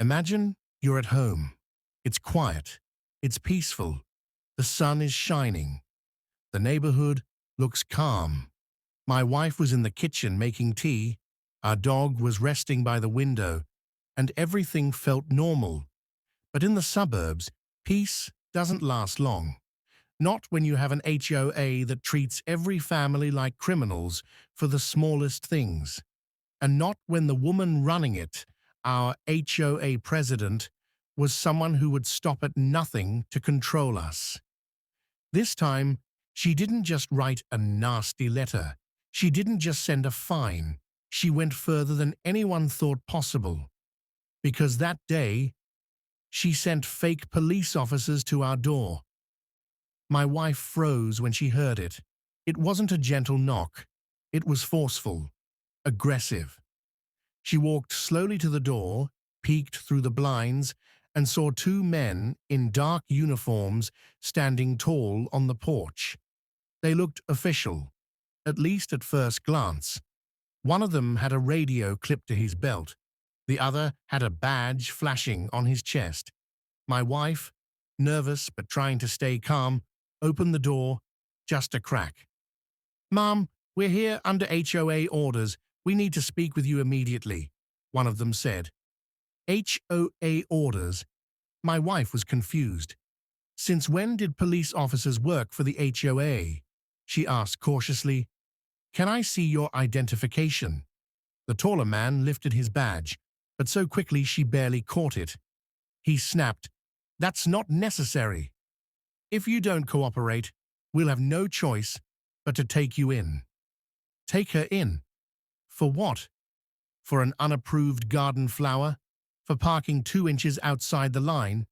Imagine you're at home. It's quiet. It's peaceful. The sun is shining. The neighborhood looks calm. My wife was in the kitchen making tea. Our dog was resting by the window, and everything felt normal. But in the suburbs, peace doesn't last long. Not when you have an HOA that treats every family like criminals for the smallest things. And not when the woman running it, our HOA president, was someone who would stop at nothing to control us. This time, she didn't just write a nasty letter. She didn't just send a fine. She went further than anyone thought possible. Because that day, she sent fake police officers to our door. My wife froze when she heard it. It wasn't a gentle knock. It was forceful, aggressive. She walked slowly to the door, peeked through the blinds, and saw two men in dark uniforms standing tall on the porch. They looked official, at least at first glance. One of them had a radio clipped to his belt. The other had a badge flashing on his chest. My wife, nervous but trying to stay calm, opened the door just a crack. "Mom, we're here under HOA orders. We need to speak with you immediately," one of them said. HOA orders? My wife was confused. "Since when did police officers work for the HOA?" she asked cautiously. "Can I see your identification?" The taller man lifted his badge, but so quickly she barely caught it. He snapped, "That's not necessary. If you don't cooperate, we'll have no choice but to take you in." Take her in? For what? For an unapproved garden flower? For parking 2 inches outside the line?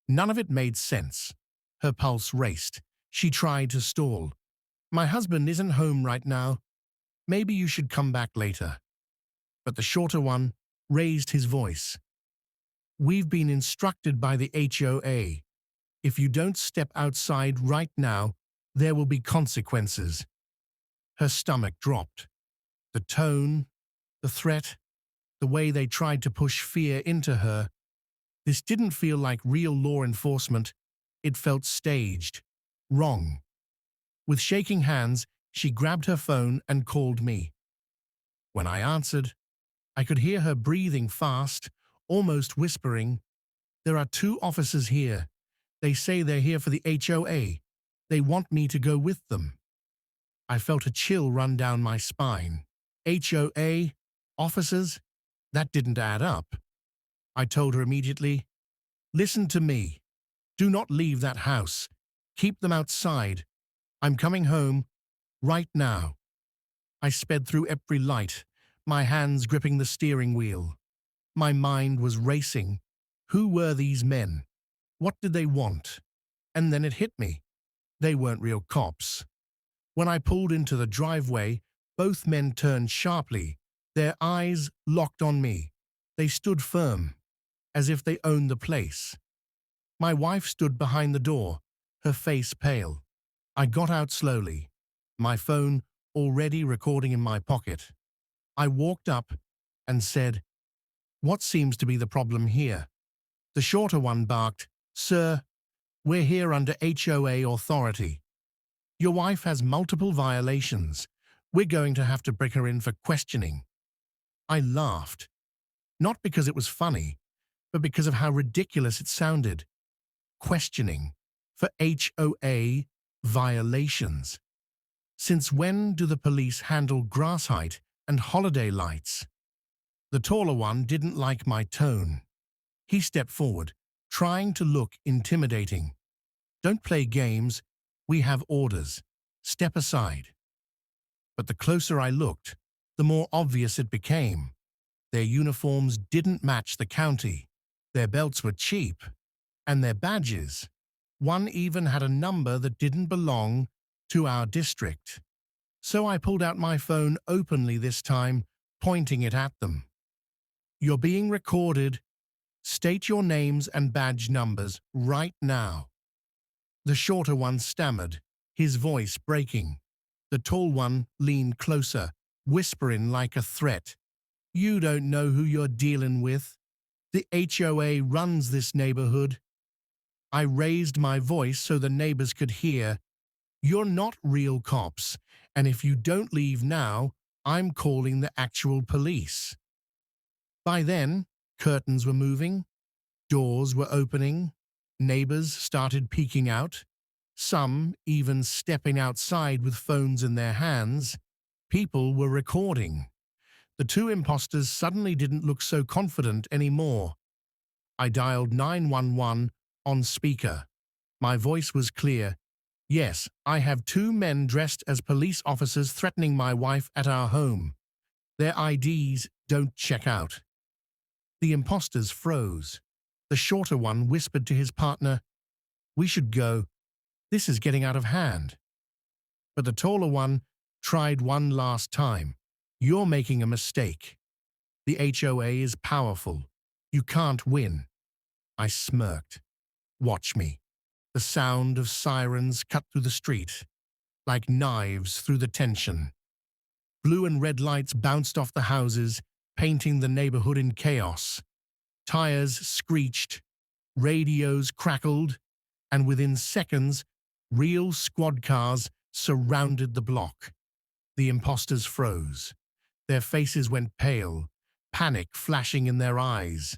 None of it made sense. Her pulse raced. She tried to stall. "My husband isn't home right now. Maybe you should come back later." But the shorter one raised his voice. "We've been instructed by the HOA. If you don't step outside right now, there will be consequences." Her stomach dropped. The tone, the threat, the way they tried to push fear into her. This didn't feel like real law enforcement. It felt staged, wrong. With shaking hands, she grabbed her phone and called me. When I answered, I could hear her breathing fast, almost whispering, "There are 2 officers here. They say they're here for the HOA. They want me to go with them." I felt a chill run down my spine. HOA? Officers? That didn't add up. I told her immediately, "Listen to me. Do not leave that house. Keep them outside. I'm coming home right now." I sped through every light, my hands gripping the steering wheel. My mind was racing. Who were these men? What did they want? And then it hit me. They weren't real cops. When I pulled into the driveway, both men turned sharply, their eyes locked on me. They stood firm, as if they owned the place. My wife stood behind the door, her face pale. I got out slowly, my phone already recording in my pocket. I walked up and said, "What seems to be the problem here?" The shorter one barked, "Sir, we're here under HOA authority. Your wife has multiple violations. We're going to have to bring her in for questioning." I laughed, not because it was funny, but because of how ridiculous it sounded. Questioning for HOA violations. Since when do the police handle grass height and holiday lights? The taller one didn't like my tone. He stepped forward, trying to look intimidating. "Don't play games. We have orders. Step aside." But the closer I looked, the more obvious it became. Their uniforms didn't match the county. Their belts were cheap. And their badges. One even had a number that didn't belong to our district. So I pulled out my phone openly this time, pointing it at them. "You're being recorded. State your names and badge numbers right now." The shorter one stammered, his voice breaking. The tall one leaned closer, whispering like a threat, "You don't know who you're dealing with. The HOA runs this neighborhood. I raised my voice so the neighbors could hear. You're not real cops, and if you don't leave now, I'm calling the actual police. By then, curtains were moving, doors were opening, neighbors started peeking out, some even stepping outside with phones in their hands. People were recording. The two imposters suddenly didn't look so confident anymore. I dialed 911 on speaker. My voice was clear. Yes, I have two men dressed as police officers threatening my wife at our home. Their IDs don't check out. The imposters froze. The shorter one whispered to his partner, "We should go. This is getting out of hand." But the taller one tried one last time. "You're making a mistake. The HOA is powerful. You can't win." I smirked. "Watch me." The sound of sirens cut through the street, like knives through the tension. Blue and red lights bounced off the houses, painting the neighborhood in chaos. Tires screeched, radios crackled, and within seconds, real squad cars surrounded the block. The imposters froze. Their faces went pale, panic flashing in their eyes.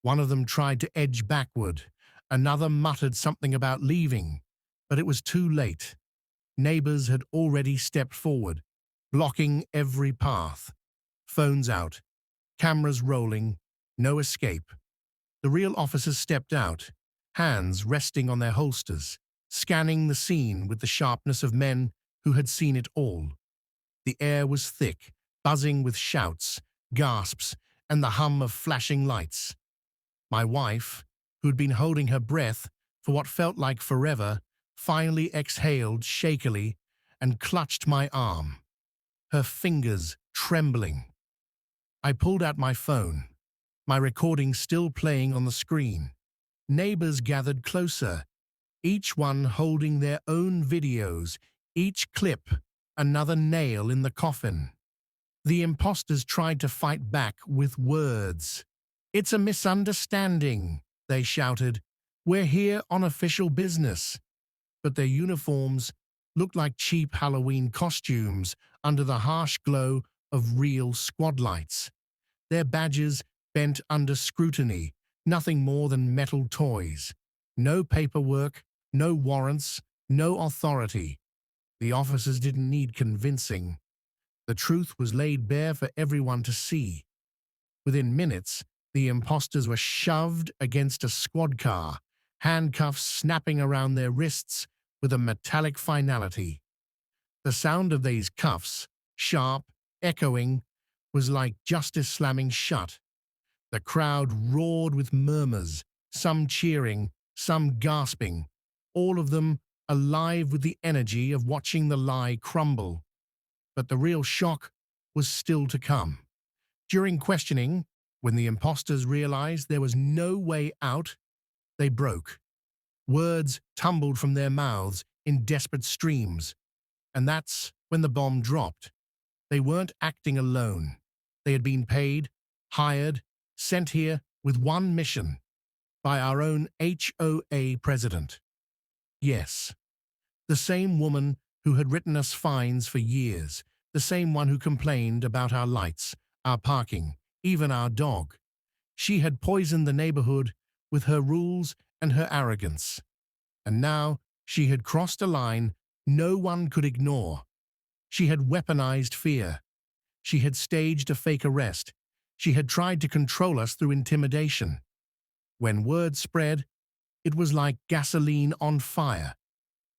One of them tried to edge backward. Another muttered something about leaving, but it was too late. Neighbors had already stepped forward, blocking every path. Phones out, cameras rolling, no escape. The real officers stepped out, hands resting on their holsters, scanning the scene with the sharpness of men who had seen it all. The air was thick, buzzing with shouts, gasps, and the hum of flashing lights. My wife, who'd been holding her breath for what felt like forever, finally exhaled shakily and clutched my arm, her fingers trembling. I pulled out my phone, my recording still playing on the screen. Neighbors gathered closer, each one holding their own videos, each clip another nail in the coffin. The imposters tried to fight back with words. "It's a misunderstanding," they shouted. "We're here on official business." But their uniforms looked like cheap Halloween costumes under the harsh glow of real squad lights. Their badges bent under scrutiny, nothing more than metal toys. No paperwork, no warrants, no authority. The officers didn't need convincing. The truth was laid bare for everyone to see. Within minutes, the imposters were shoved against a squad car, handcuffs snapping around their wrists with a metallic finality. The sound of these cuffs, sharp, echoing, was like justice slamming shut. The crowd roared with murmurs, some cheering, some gasping, all of them alive with the energy of watching the lie crumble. But the real shock was still to come. During questioning, when the imposters realized there was no way out, they broke. Words tumbled from their mouths in desperate streams. And that's when the bomb dropped. They weren't acting alone. They had been paid, hired, sent here with one mission, by our own HOA president. Yes, the same woman who had written us fines for years, the same one who complained about our lights, our parking, even our dog. She had poisoned the neighborhood with her rules and her arrogance. And now she had crossed a line no one could ignore. She had weaponized fear. She had staged a fake arrest. She had tried to control us through intimidation. When word spread, it was like gasoline on fire.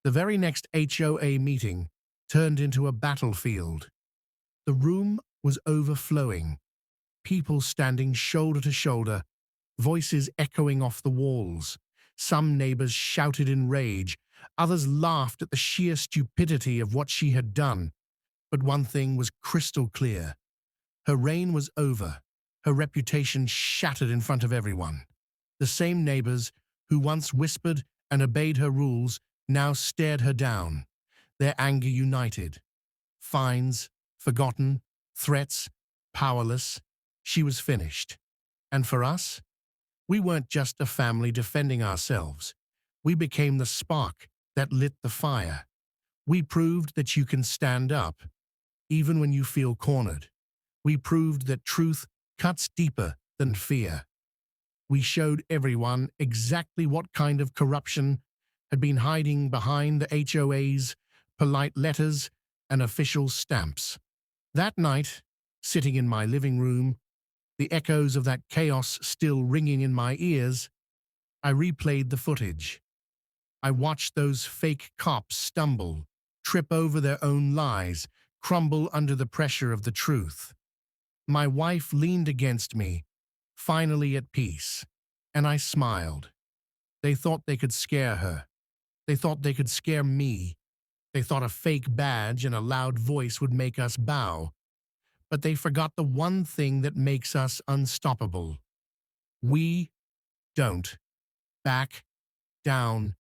The very next HOA meeting turned into a battlefield. The room was overflowing, people standing shoulder to shoulder, voices echoing off the walls. Some neighbors shouted in rage, others laughed at the sheer stupidity of what she had done. But one thing was crystal clear. Her reign was over, her reputation shattered in front of everyone. The same neighbors who once whispered and obeyed her rules now stared her down, their anger united. Fines, forgotten, threats, powerless. She was finished. And for us, We weren't just a family defending ourselves. We became the spark that lit the fire. We proved that you can stand up, even when you feel cornered. We proved that truth cuts deeper than fear. We showed everyone exactly what kind of corruption had been hiding behind the HOA's polite letters and official stamps. That night, sitting in my living room, the echoes of that chaos still ringing in my ears, I replayed the footage. I watched those fake cops stumble, trip over their own lies, crumble under the pressure of the truth. My wife leaned against me, finally at peace, and I smiled. They thought they could scare her. They thought they could scare me. They thought a fake badge and a loud voice would make us bow. But they forgot the one thing that makes us unstoppable. We don't back down